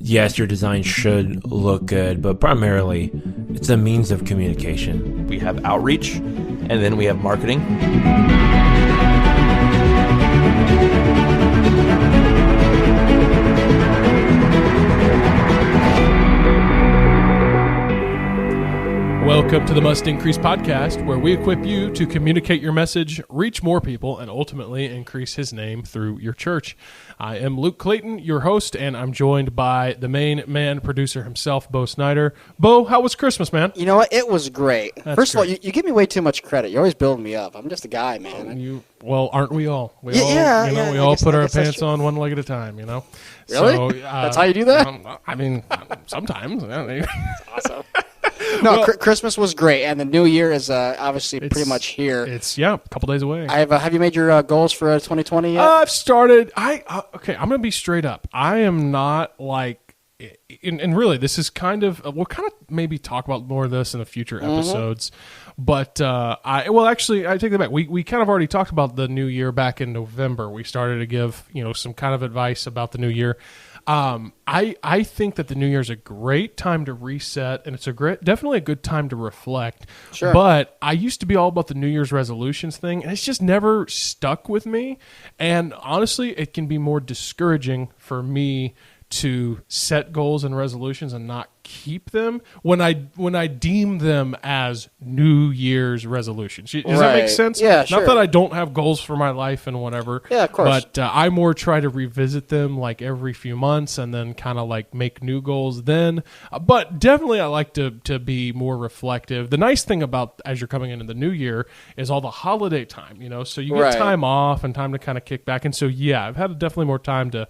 yes, your design should look good, but primarily it's a means of communication. We have outreach, and then we have marketing. Welcome to the Must Increase podcast, where we equip you to communicate your message, reach more people, and ultimately increase His name through your church. I am Luke Clayton, your host, and I'm joined by the main man producer himself, Bo Snyder. Bo, how was Christmas, man? You know what? It was great. That's First of all, great. you give me way too much credit. You're always building me up. I'm just a guy, man. Well, aren't we all? We Yeah, all I put our guess that's pants true. on one leg at a time, you know? Really? So, That's how you do that? I mean, sometimes. Awesome. No, Well- Christmas was great, and the New Year is obviously pretty much here. It's, a couple days away. Have you made your goals for 2020 yet? I've started. Okay, I'm going to be straight up. I am not like, and really, this is kind of, we'll kind of maybe talk about more of this in the future episodes. But I take that back. We kind of already talked about the new year back in November. We started to give some kind of advice about the new year. I think that the new year is a great time to reset, and it's definitely a good time to reflect. Sure. But I used to be all about the New Year's resolutions thing, and it's just never stuck with me. And honestly, it can be more discouraging for me to set goals and resolutions and not keep them when I deem them as New Year's resolutions. Does that make Right. sense? Yeah, sure. Not that I don't have goals for my life and whatever. Yeah, of course. But I more try to revisit them like every few months and then kind of like make new goals then. But definitely I like to be more reflective. The nice thing about as you're coming into the new year is all the holiday time, so you get Right. time off and time to kind of kick back. And so, yeah, I've had definitely more time to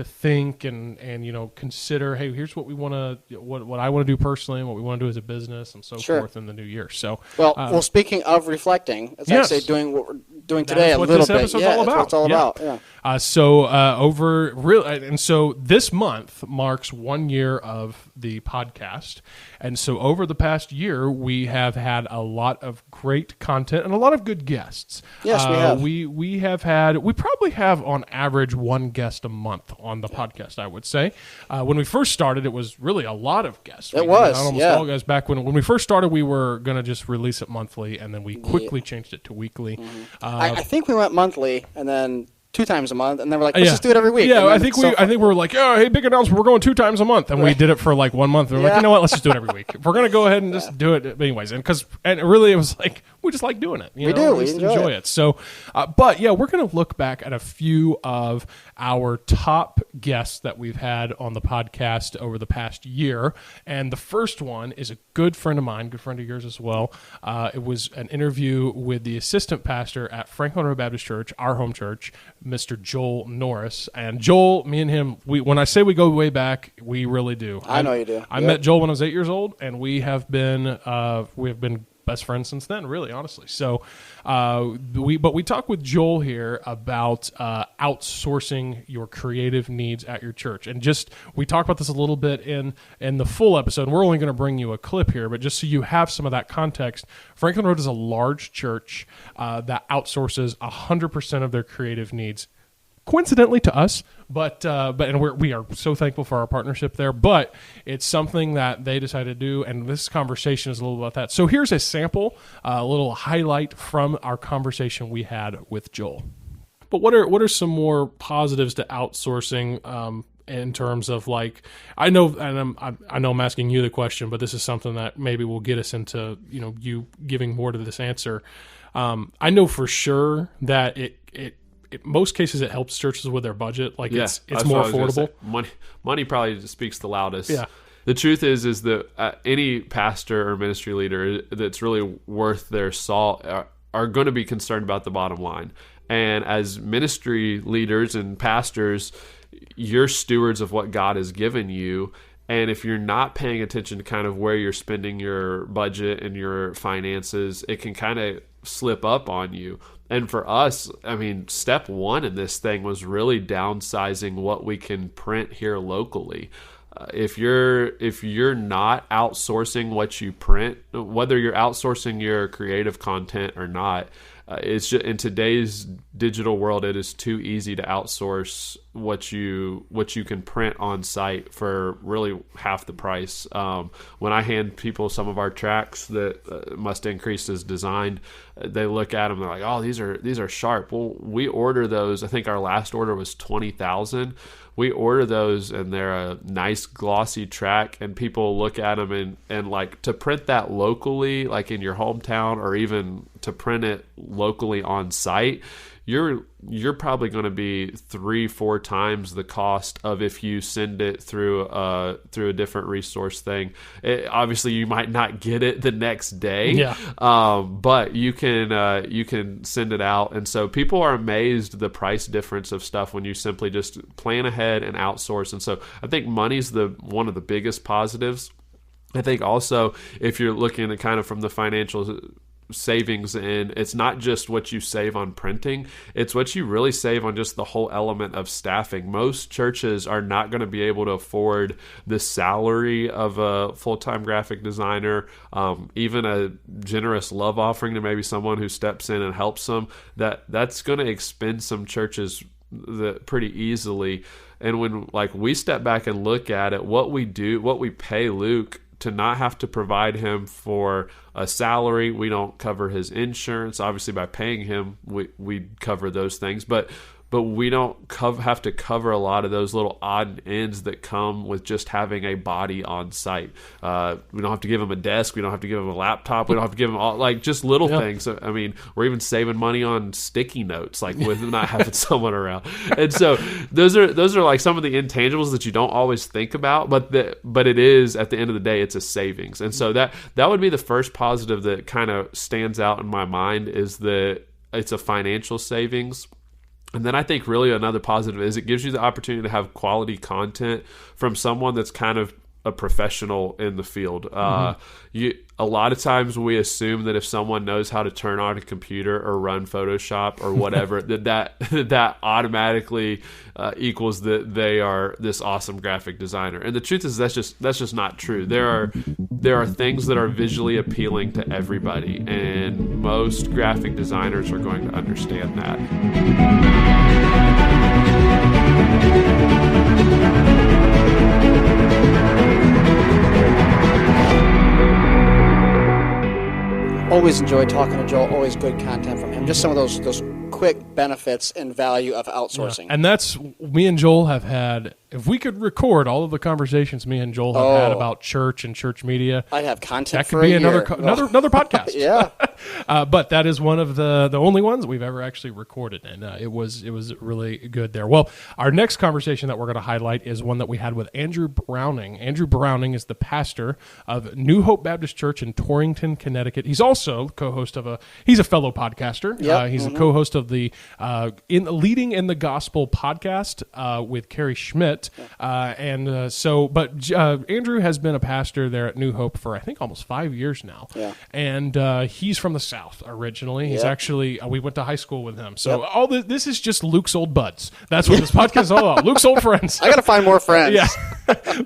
think and consider, hey, here's what we want to, what I want to do personally and what we want to do as a business and so Sure. forth in the new year. So, Well, speaking of reflecting, it's yes. actually doing what we're doing That today is a what little this bit. episode's Yeah, all that's what it's all about. about. Yeah. So this month marks 1 year of the podcast. And so over the past year, we have had a lot of great content and a lot of good guests. Yes, we have. We probably have on average one guest a month on the podcast, I would say. When we first started, it was really a lot of guests. It We was, had almost yeah. all guys back when we first started, we were going to just release it monthly, and then we quickly changed it to weekly. Mm-hmm. I think we went monthly, and then 2 times a month, and then we're like, let's Yeah. just do it every week. Yeah, And then I think it's we were like, oh, hey, big announcement, we're going 2 times a month, and we did it for like 1 month. And we're like, Yeah. you know what, let's just do it every week. If we're gonna go ahead and just do it, anyways, and really, it was like we just like doing it. We do. We just enjoy it. So, but yeah, we're gonna look back at a few of our top guests that we've had on the podcast over the past year, and the first one is a good friend of mine, good friend of yours as well. It was an interview with the assistant pastor at Franklin Road Baptist Church, our home church, Mr. Joel Norris. And Joel, me and him, when I say we go way back, we really do. I know you do. I Yep. met Joel when I was 8 years old, and we have been best friends since then, really, honestly. So we talk with Joel here about outsourcing your creative needs at your church. And we talk about this a little bit in the full episode. We're only going to bring you a clip here, but just so you have some of that context, Franklin Road is a large church that outsources 100% of their creative needs. Coincidentally to us, but we are so thankful for our partnership there. But it's something that they decided to do, and this conversation is a little about that. So here's a sample, a little highlight from our conversation we had with Joel. But what are some more positives to outsourcing? In terms of like, I know I'm asking you the question, but this is something that maybe will get us into you giving more to this answer. I know for sure that it in most cases it helps churches with their budget. Like it's more affordable. Money probably speaks the loudest. Yeah. The truth is that any pastor or ministry leader that's really worth their salt are going to be concerned about the bottom line. And as ministry leaders and pastors, you're stewards of what God has given you. And if you're not paying attention to kind of where you're spending your budget and your finances, it can kind of slip up on you. And for us, I mean, step one in this thing was really downsizing what we can print here locally. If you're not outsourcing what you print, whether you're outsourcing your creative content or not, it's just, in today's digital world, it is too easy to outsource what you can print on site for really half the price. When I hand people some of our tracks that Must Increase is designed, they look at them, they're like, oh, these are sharp. Well, we order those. I think our last order was 20,000. We order those and they're a nice glossy track, and people look at them and like, to print that locally, like in your hometown, or even to print it locally on site, you're probably going to be 3-4 times the cost of if you send it through a different resource thing. Obviously, you might not get it the next day, but you can send it out, and so people are amazed the price difference of stuff when you simply just plan ahead and outsource. And so I think money's one of the biggest positives. I think also, if you're looking at kind of from the financial savings, and it's not just what you save on printing, it's what you really save on just the whole element of staffing. Most churches are not going to be able to afford the salary of a full-time graphic designer, even a generous love offering to maybe someone who steps in and helps them. That's going to expend some churches pretty easily. And when we step back and look at it, what we pay Luke to not have to provide him for a salary. We don't cover his insurance. Obviously, by paying him, we cover those things. But we don't have to cover a lot of those little odd ends that come with just having a body on site. We don't have to give him a desk. We don't have to give him a laptop. We don't have to give him all, just little things. So, I mean, we're even saving money on sticky notes, with not having someone around. And so those are like some of the intangibles that you don't always think about, but it is, at the end of the day, it's a savings. And so that would be the first positive that kind of stands out in my mind, is that it's a financial savings. And then I think really another positive is it gives you the opportunity to have quality content from someone that's kind of a professional in the field. A lot of times we assume that if someone knows how to turn on a computer or run Photoshop or whatever, that automatically equals that they are this awesome graphic designer. And the truth is that's just not true. There are things that are visually appealing to everybody, and most graphic designers are going to understand that. Always enjoy talking to Joel. Always good content from him. Just some of those quick benefits and value of outsourcing. Yeah. And that's, me and Joel have had, if we could record all of the conversations me and Joel have had about church and church media, I'd have content that could be another podcast. Yeah. But that is one of the only ones we've ever actually recorded, and it was really good there. Well, our next conversation that we're going to highlight is one that we had with Andrew Browning. Andrew Browning is the pastor of New Hope Baptist Church in Torrington, Connecticut. He's also co-host of he's a fellow podcaster. Yep. He's a co-host of the Leading in the Gospel podcast with Carrie Schmidt. Andrew has been a pastor there at New Hope for, I think, almost 5 years now. Yeah. And he's from the South originally. He's actually, we went to high school with him. So all this is just Luke's old buds. That's what this podcast is all about. Luke's old friends. I got to find more friends. Yeah.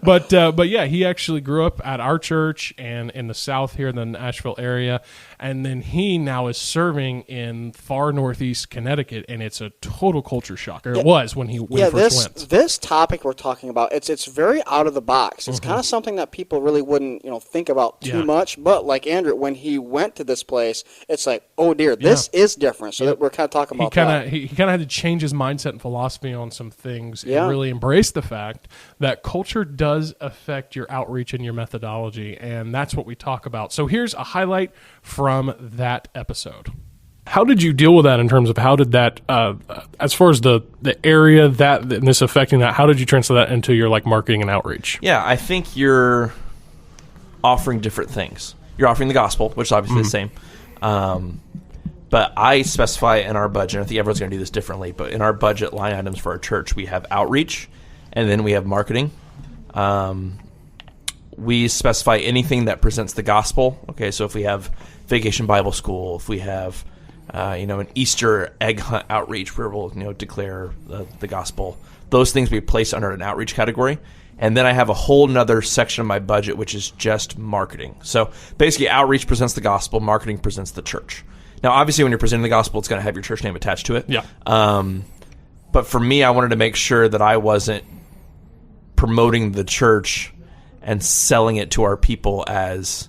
But yeah, he actually grew up at our church and in the South here in the Nashville area. And then he now is serving in far northeast Connecticut, and it's a total culture shock. Or it was when he first went. This topic we're talking about, it's very out of the box. It's kind of something that people really wouldn't think about too much. But like Andrew, when he went to this place, it's like, oh dear, this is different. So that we're kind of talking about that. He kind of had to change his mindset and philosophy on some things and really embrace the fact that culture does affect your outreach and your methodology, and that's what we talk about. So here's a highlight from that episode. How did you deal with that in terms of how did that, as far as the area that and this affecting that, how did you translate that into your marketing and outreach? Yeah, I think you're offering different things. You're offering the gospel, which is obviously the same. But I specify in our budget, I think everyone's going to do this differently, but in our budget line items for our church, we have outreach, and then we have marketing. We specify anything that presents the gospel. Okay, so if we have Vacation Bible School, if we have an Easter egg hunt outreach where we'll declare the gospel, those things we place under an outreach category. And then I have a whole nother section of my budget which is just marketing. So basically, outreach presents the gospel, marketing presents the church. Now, obviously, when you're presenting the gospel, it's going to have your church name attached to it. Yeah. But for me, I wanted to make sure that I wasn't promoting the church and selling it to our people as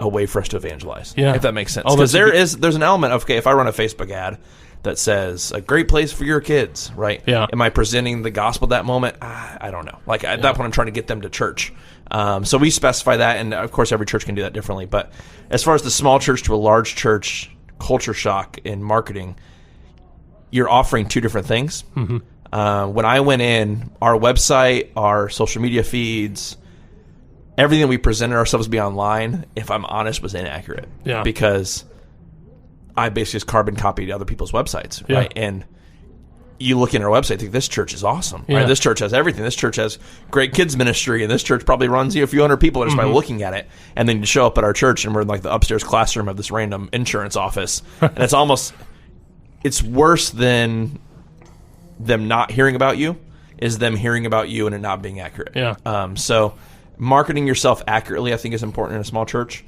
a way for us to evangelize. Yeah. If that makes sense. Oh, Because there's an element of, okay, if I run a Facebook ad that says a great place for your kids, right? Yeah. Am I presenting the gospel at that moment? I don't know. Like at that point, I'm trying to get them to church. So we specify that, and of course, every church can do that differently. But as far as the small church to a large church culture shock in marketing, you're offering two different things. Mm-hmm. When I went in, our website, our social media feeds, everything we presented ourselves to be online, if I'm honest, was inaccurate. Yeah. Because I basically just carbon copied other people's websites, Yeah. right? And you look in our website, think this church is awesome, Yeah. right? This church has everything. This church has great kids ministry, and this church probably runs a few hundred people just by looking at it. And then you show up at our church, and we're in like the upstairs classroom of this random insurance office, and it's worse than them not hearing about you is them hearing about you and it not being accurate. Yeah. So marketing yourself accurately, I think, is important in a small church,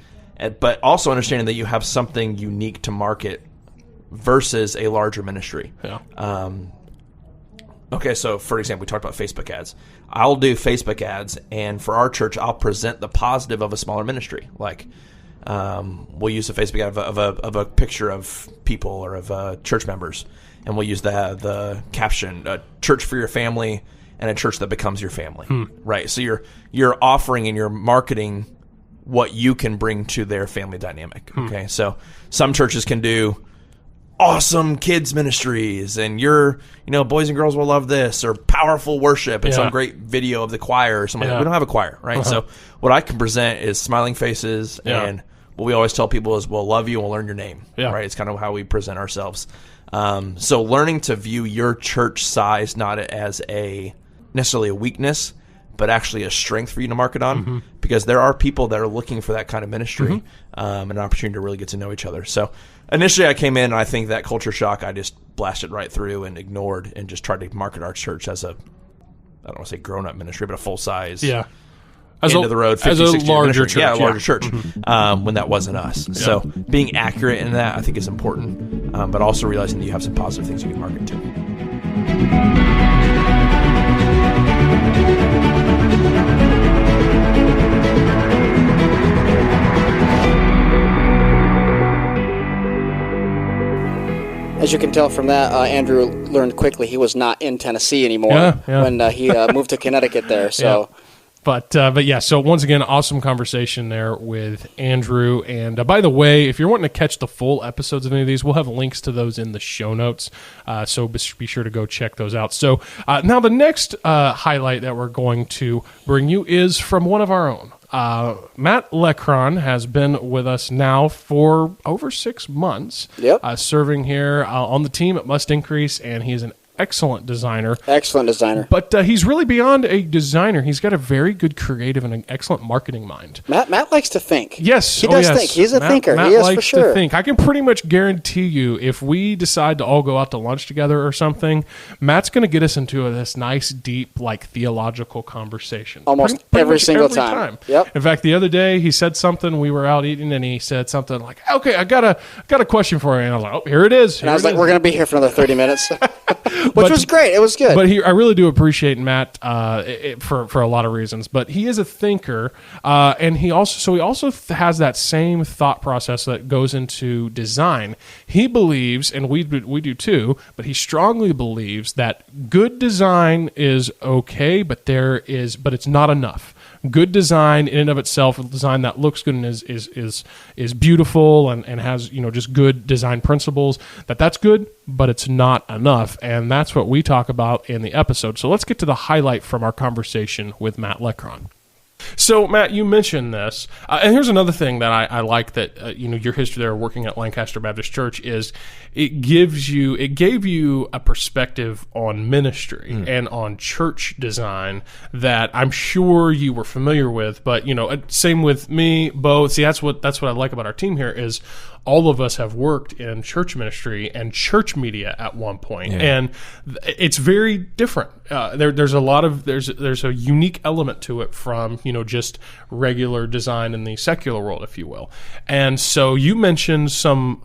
but also understanding that you have something unique to market versus a larger ministry. Yeah. Okay, so for example, we talked about Facebook ads. I'll do Facebook ads, and for our church, I'll present the positive of a smaller ministry. Like, we'll use a Facebook ad of a picture of people or of church members, and we'll use the caption, "A church for your family and a church that becomes your family." Right. So you're offering and you're marketing what you can bring to their family dynamic. Okay. So some churches can do awesome kids ministries, and boys and girls will love this, or powerful worship and some great video of the choir or something. Yeah. We don't have a choir, right? So what I can present is smiling faces, and what we always tell people is, we'll love you and we'll learn your name, right? It's kind of how we present ourselves. So learning to view your church size not as necessarily a weakness, but actually a strength for you to market on, because there are people that are looking for that kind of ministry, and an opportunity to really get to know each other. So initially I came in, and I think that culture shock I just blasted right through and ignored, and just tried to market our church as I don't want to say grown-up ministry, but a full-size, end of the road, 50, as a 60 larger ministry. church. Yeah, a larger church, when that wasn't us. So being accurate in that, I think, is important, but also realizing that you have some positive things you can market to. As you can tell from that, Andrew learned quickly he was not in Tennessee anymore when he moved to Connecticut there. So. Yeah. But yeah, so once again, awesome conversation there with Andrew. And by the way, if you're wanting to catch the full episodes of any of these, we'll have links to those in the show notes. So be sure to go check those out. So now the next highlight that we're going to bring you is from one of our own. Matt Lecron has been with us now for over 6 months, serving here on the team at Must Increase, and he's an excellent designer. But he's really beyond a designer. He's got a very good creative and an excellent marketing mind. Matt likes to think. Yes. He does think. He's a thinker. He is, for sure. To think. I can pretty much guarantee you, if we decide to all go out to lunch together or something, Matt's going to get us into this nice, deep, like theological conversation. Almost every single time. Yep. In fact, the other day he said something. We were out eating, and he said something like, "Okay, I got a question for you." And I was like, "Oh, here it is." And I was like, "We're going to be here for another 30 minutes." Which was great. It was good. But I really do appreciate Matt for a lot of reasons. But he is a thinker, and he also has that same thought process that goes into design. He believes, and we do too, but he strongly believes that good design is okay, but it's not enough. Good design in and of itself, a design that looks good and is beautiful and has just good design principles, that's good, but it's not enough. And that's what we talk about in the episode. So let's get to the highlight from our conversation with Matt Lecron. So, Matt, you mentioned this, and here's another thing that I like that your history there working at Lancaster Baptist Church is it gave you a perspective on ministry and on church design that I'm sure you were familiar with. But same with me, Bo. See, that's what I like about our team here is all of us have worked in church ministry and church media at one point, and it's very different. There's a unique element to it from just regular design in the secular world, if you will. And so you mentioned some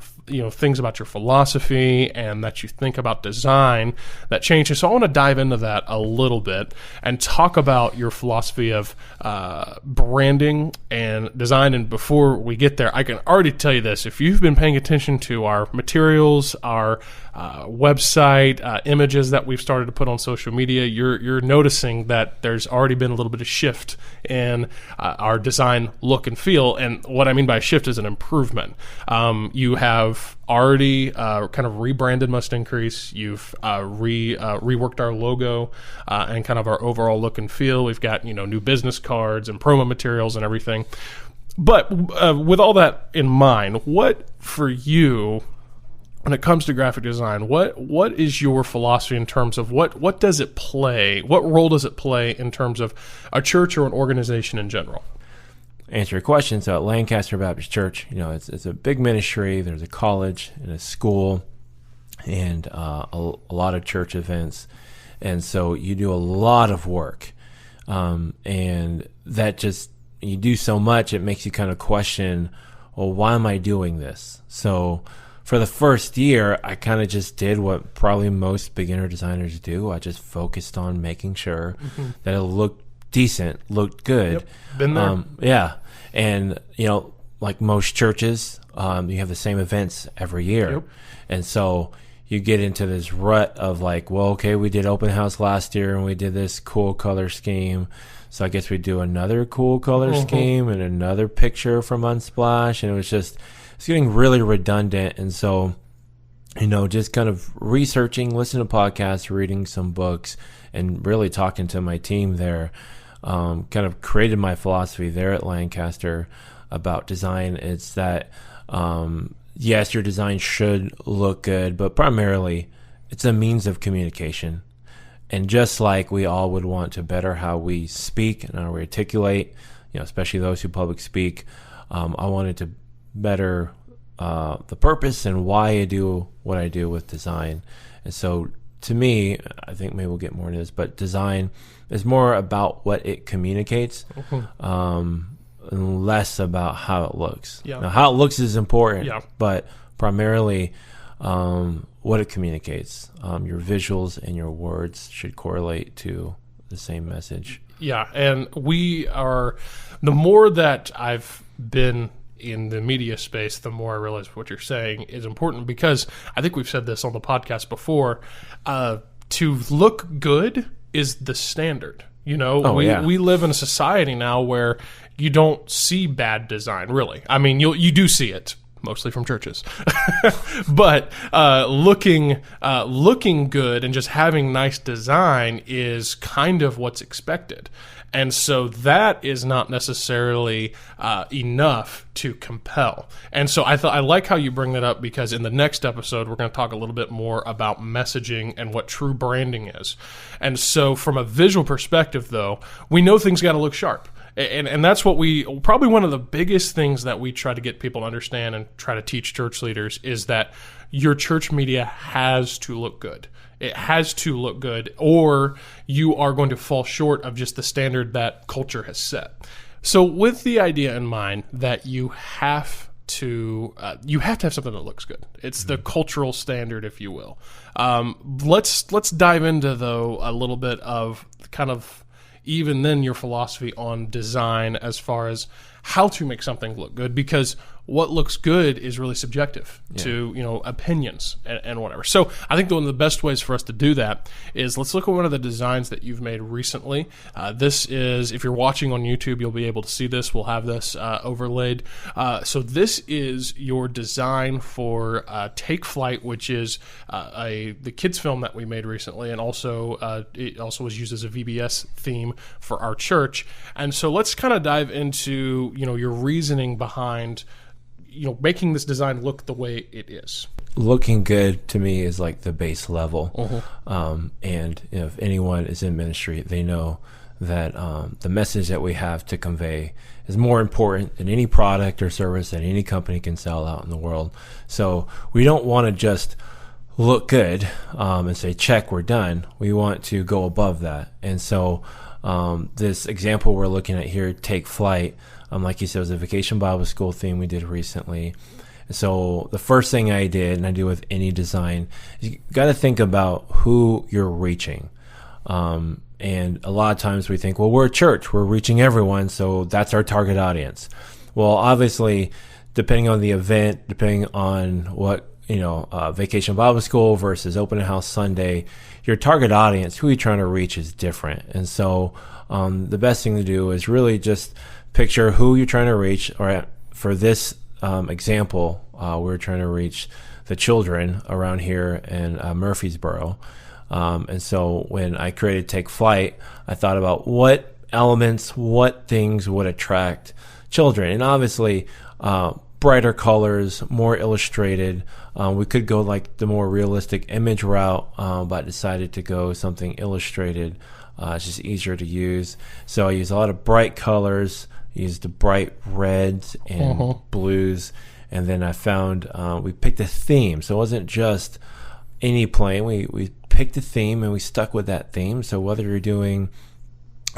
things about your philosophy and that you think about design that changes. So I want to dive into that a little bit and talk about your philosophy of branding and design. And before we get there, I can already tell you this: if you've been paying attention to our materials, our website, images that we've started to put on social media, you're noticing that there's already been a little bit of shift in our design look and feel. And what I mean by shift is an improvement. You have already kind of rebranded Must Increase. You've reworked our logo and kind of our overall look and feel. We've got new business cards and promo materials and everything. But with all that in mind, what for you, when it comes to graphic design, what is your philosophy in terms of what does it play? What role does it play in terms of a church or an organization in general? Answer your question. So at Lancaster Baptist Church, it's a big ministry. There's a college and a school and a lot of church events. And so you do a lot of work. And that just, you do so much, it makes you kind of question, well, why am I doing this? So for the first year, I kind of just did what probably most beginner designers do. I just focused on making sure that it looked decent, looked good. Yep. Been there. Yeah. And, like most churches, you have the same events every year. Yep. And so you get into this rut of like, well, okay, we did open house last year and we did this cool color scheme. So I guess we do another cool color scheme and another picture from Unsplash. And it's getting really redundant. And so, just kind of researching, listening to podcasts, reading some books, and really talking to my team there, kind of created my philosophy there at Lancaster about design. It's that, yes, your design should look good, but primarily it's a means of communication. And just like we all would want to better how we speak and how we articulate, especially those who public speak, I wanted to better the purpose and why I do what I do with design. And so to me, I think maybe we'll get more into this, but design is more about what it communicates, and less about how it looks. Yeah. Now, how it looks is important, Yeah. but primarily what it communicates. Your visuals and your words should correlate to the same message. Yeah, and the more that I've been in the media space, the more I realize what you're saying is important, because I think we've said this on the podcast before, to look good is the standard. We live in a society now where you don't see bad design, really. I mean, you do see it, mostly from churches. But looking good and just having nice design is kind of what's expected. And so that is not necessarily enough to compel. And so I like how you bring that up, because in the next episode, we're going to talk a little bit more about messaging and what true branding is. And so from a visual perspective, though, we know things got to look sharp. And that's what probably one of the biggest things that we try to get people to understand and try to teach church leaders is that your church media has to look good. It has to look good, or you are going to fall short of just the standard that culture has set. So with the idea in mind that you have to have something that looks good. It's the cultural standard, if you will. Let's dive into, though, a little bit of kind of even then your philosophy on design as far as how to make something look good, because what looks good is really subjective to opinions and whatever. So I think one of the best ways for us to do that is let's look at one of the designs that you've made recently. This is, if you're watching on YouTube, you'll be able to see this. We'll have this overlaid. So this is your design for Take Flight, which is the kids film that we made recently, and also it also was used as a VBS theme for our church. And so let's kind of dive into your reasoning behind making this design look the way it is. Looking good to me is like the base level. And if anyone is in ministry, they know that the message that we have to convey is more important than any product or service that any company can sell out in the world. So we don't want to just look good and say, check, we're done. We want to go above that. And so this example we're looking at here, Take Flight, like you said, it was a Vacation Bible School theme we did recently. So the first thing I did, and I do with any design, is you got to think about who you're reaching. And a lot of times we think, well, we're a church, we're reaching everyone, so that's our target audience. Well, obviously, depending on the event, depending on what, Vacation Bible School versus Open House Sunday, your target audience, who you're trying to reach, is different. And so the best thing to do is really just picture who you're trying to reach. Or for this example, we're trying to reach the children around here in Murfreesboro. And so when I created Take Flight, I thought about what elements, what things would attract children. And obviously, brighter colors, more illustrated. We could go like the more realistic image route, but I decided to go something illustrated. It's just easier to use. So I use a lot of bright colors, used the bright reds and blues. And then I found we picked a theme. So it wasn't just any plane. We picked a theme and we stuck with that theme. So whether you're doing,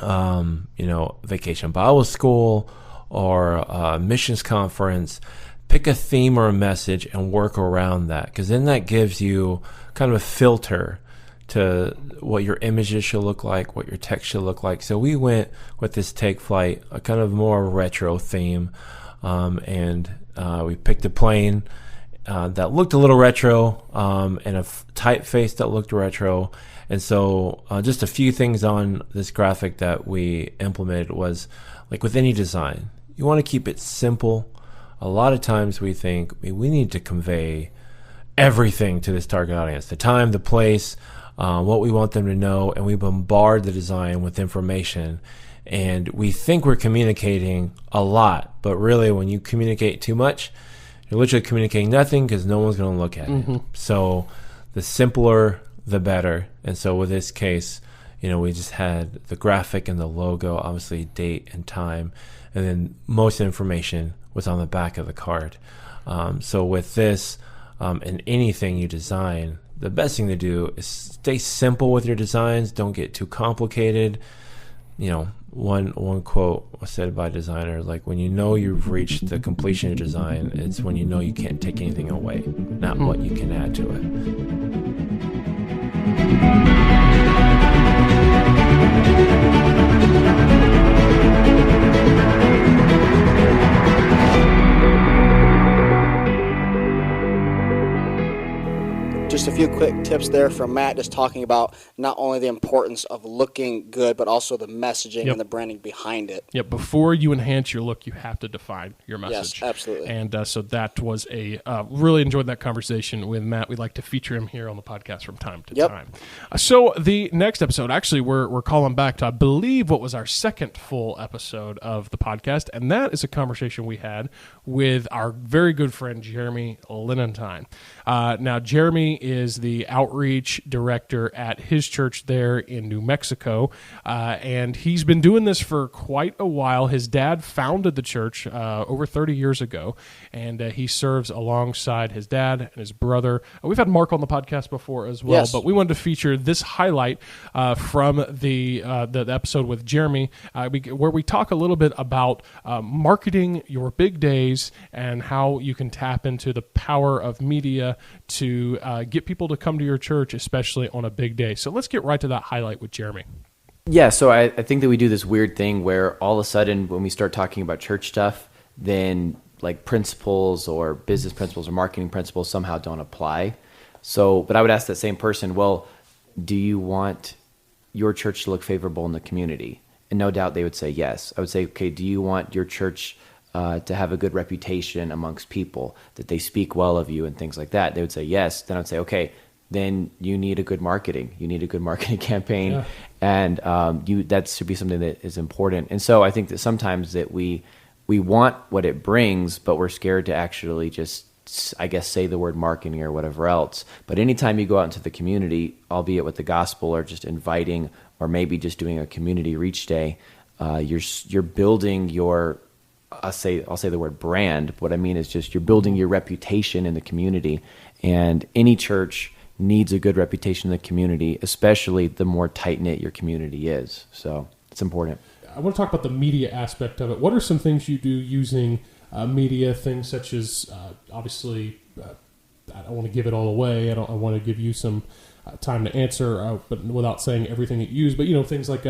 Vacation Bible School or a missions conference, pick a theme or a message and work around that, because then that gives you kind of a filter to what your images should look like, what your text should look like. So we went with this Take Flight, a kind of more retro theme, and we picked a plane that looked a little retro, and a typeface that looked retro. And so just a few things on this graphic that we implemented was, like with any design, you want to keep it simple. A lot of times we think we need to convey everything to this target audience, the time, the place, what we want them to know, and we bombard the design with information. And we think we're communicating a lot, but really when you communicate too much, you're literally communicating nothing, because no one's going to look at it. So the simpler, the better. And so with this case, we just had the graphic and the logo, obviously date and time, and then most information was on the back of the card. So with this, and anything you design, the best thing to do is stay simple with your designs. Don't get too complicated. One quote was said by designers, like, when you know you've reached the completion of your design, it's when you know you can't take anything away, not what you can add to it. Just a few quick tips there from Matt, just talking about not only the importance of looking good, but also the messaging and the branding behind it. Yep. Before you enhance your look, you have to define your message. Yes, absolutely. And so that was really enjoyed that conversation with Matt. We'd like to feature him here on the podcast from time to time. So the next episode, actually, we're calling back to, I believe, what was our second full episode of the podcast, and that is a conversation we had with our very good friend Jeremy Linentine. Now, Jeremy is the outreach director at his church there in New Mexico, and he's been doing this for quite a while. His dad founded the church over 30 years ago, and he serves alongside his dad and his brother. We've had Mark on the podcast before as well, but we wanted to feature this highlight from the episode with Jeremy, where we talk a little bit about marketing your big days and how you can tap into the power of media to get people to come to your church, especially on a big day. So let's get right to that highlight with Jeremy. Yeah, so I think that we do this weird thing where all of a sudden when we start talking about church stuff, then like principles or business principles or marketing principles somehow don't apply. So, but I would ask that same person, well, do you want your church to look favorable in the community? And no doubt they would say yes. I would say, okay, do you want your church to have a good reputation amongst people, that they speak well of you and things like that? They would say yes. Then I'd say, okay, then you need a good marketing. You need a good marketing campaign, and that should be something that is important. And so I think that sometimes that we want what it brings, but we're scared to actually just, I guess, say the word marketing or whatever else. But anytime you go out into the community, albeit with the gospel or just inviting, or maybe just doing a community reach day, you're building your, I'll say the word brand. What I mean is just you're building your reputation in the community, and any church needs a good reputation in the community, especially the more tight-knit your community is. So it's important. I want to talk about the media aspect of it. What are some things you do using media, things such as, obviously, I don't want to give it all away. I want to give you some time to answer, but without saying everything that you use. But, things like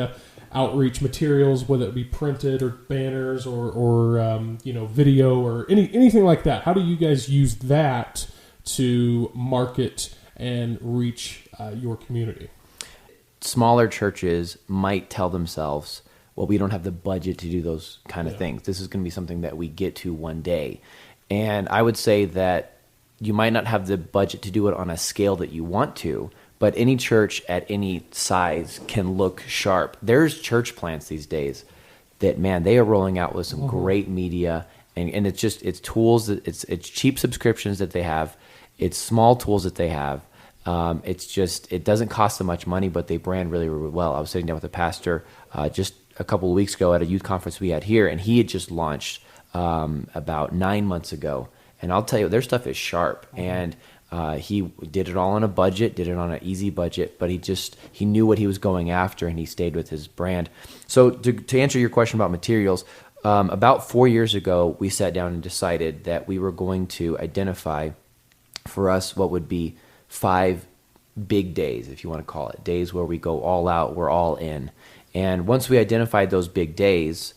outreach materials, whether it be printed or banners or video or anything like that. How do you guys use that to market and reach your community? Smaller churches might tell themselves, well, we don't have the budget to do those kind of things. This is going to be something that we get to one day. And I would say that you might not have the budget to do it on a scale that you want to, but any church at any size can look sharp. There's church plants these days that, man, they are rolling out with some great media, and it's tools, it's cheap subscriptions that they have, it's small tools that they have. It doesn't cost them much money, but they brand really, really well. I was sitting down with a pastor just a couple of weeks ago at a youth conference we had here, and he had just launched about 9 months ago. And I'll tell you, their stuff is sharp. And he did it all on a budget, did it on an easy budget, but he knew what he was going after, and he stayed with his brand. So to answer your question about materials, about 4 years ago, we sat down and decided that we were going to identify for us what would be 5 big days, if you want to call it, days where we go all out, we're all in. And once we identified those big days,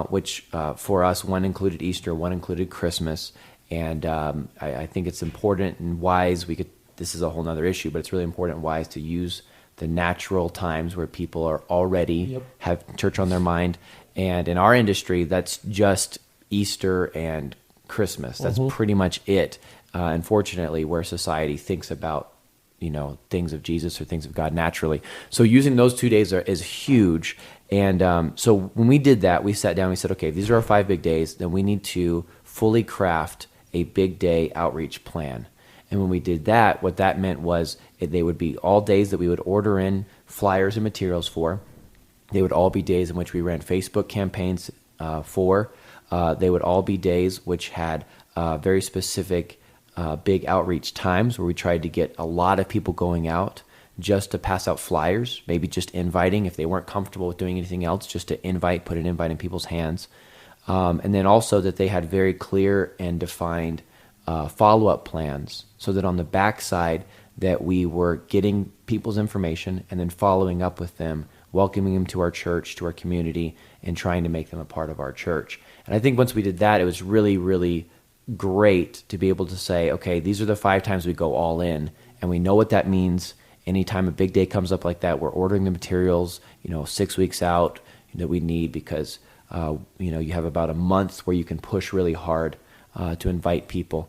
which for us, one included Easter, one included Christmas, and I think it's important and wise, this is a whole other issue, but it's really important and wise to use the natural times where people are already have church on their mind. And in our industry, that's just Easter and Christmas. That's pretty much it. Unfortunately, where society thinks about, things of Jesus or things of God naturally. So using those 2 days is huge. And so when we did that, we sat down and we said, okay, these are our 5 big days. Then we need to fully craft a big day outreach plan. And when we did that, what that meant was they would be all days that we would order in flyers and materials for. They would all be days in which we ran Facebook campaigns for. They would all be days which had very specific big outreach times where we tried to get a lot of people going out just to pass out flyers, maybe just inviting if they weren't comfortable with doing anything else, just to put an invite in people's hands. And then also that they had very clear and defined follow-up plans so that on the backside that we were getting people's information and then following up with them, welcoming them to our church, to our community, and trying to make them a part of our church. And I think once we did that, it was really, really great to be able to say, okay, these are the 5 times we go all in, and we know what that means. Anytime a big day comes up like that, we're ordering the materials, 6 weeks out that we need because, you have about a month where you can push really hard to invite people.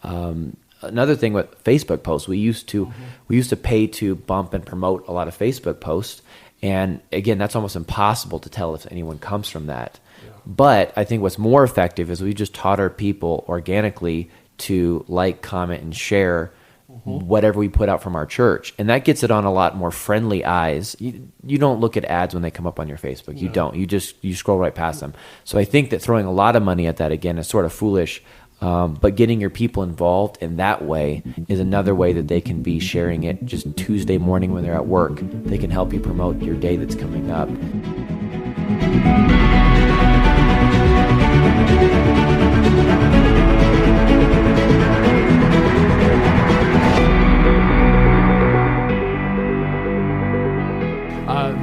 Another thing with Facebook posts, we used to pay to bump and promote a lot of Facebook posts, and again, that's almost impossible to tell if anyone comes from that. But I think what's more effective is we just taught our people organically to like, comment, and share whatever we put out from our church. And that gets it on a lot more friendly eyes. You don't look at ads when they come up on your Facebook. No. You don't. You scroll right past them. So I think that throwing a lot of money at that, again, is sort of foolish. But getting your people involved in that way is another way that they can be sharing it just Tuesday morning when they're at work. They can help you promote your day that's coming up.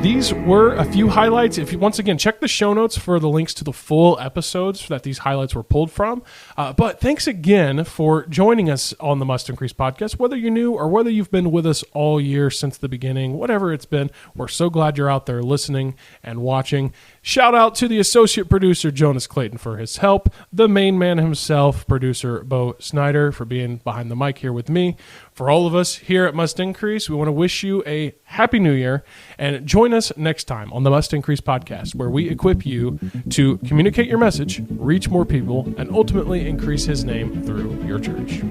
These were a few highlights. If you once again check the show notes for the links to the full episodes that these highlights were pulled from. But thanks again for joining us on the Must Increase podcast. Whether you're new or whether you've been with us all year since the beginning, whatever it's been, we're so glad you're out there listening and watching. Shout out to the associate producer Jonas Clayton for his help, the main man himself, producer Bo Snyder, for being behind the mic here with me. For all of us here at Must Increase, we want to wish you a happy new year, and join us next time on the Must Increase podcast, where we equip you to communicate your message, reach more people, and ultimately increase his name through your church.